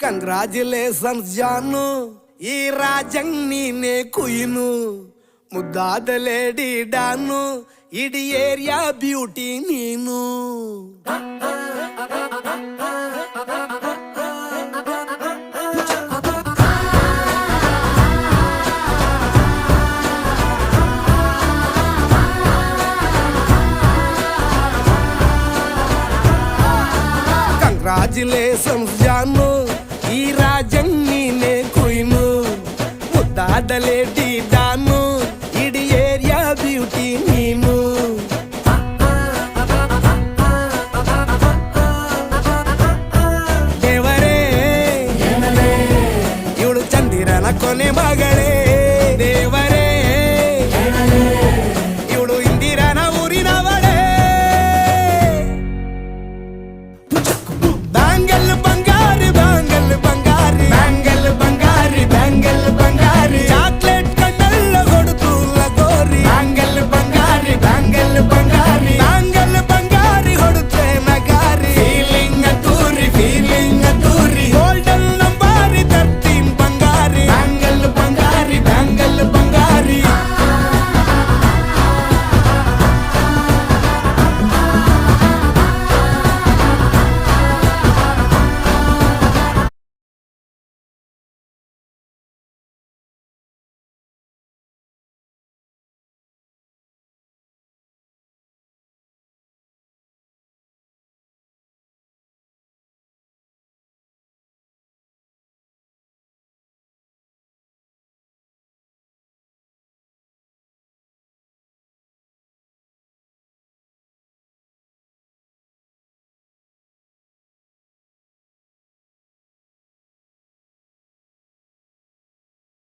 Congratulations ಜಾನು, ಈ ರಾಜಂಗ್ ನೀನೆ ಕುಯ್ನು, ಮುದ್ದಾದ ಲೇಡಿ ಡಾನು, ಇಡೀ ಏರಿಯಾ ಬ್ಯೂಟಿ ನೀನು. ಕಂಗ್ರಾಚುಲೇಷನ್ಸ್ ಜಾನು, ಈ ರಾಜಂಗ್ ನೀನೆ ಕುಯ್ನು, ಮುದ್ದಾದ ಲೇಡಿ ಡಾನು, ಇಡೀ ಏರಿಯಾ ಬ್ಯೂಟಿ ನೀನು. ದೇವರೇ ಇವಳು ಚಂದಿರನ ಕೊನೆ ಮಗಳೇ.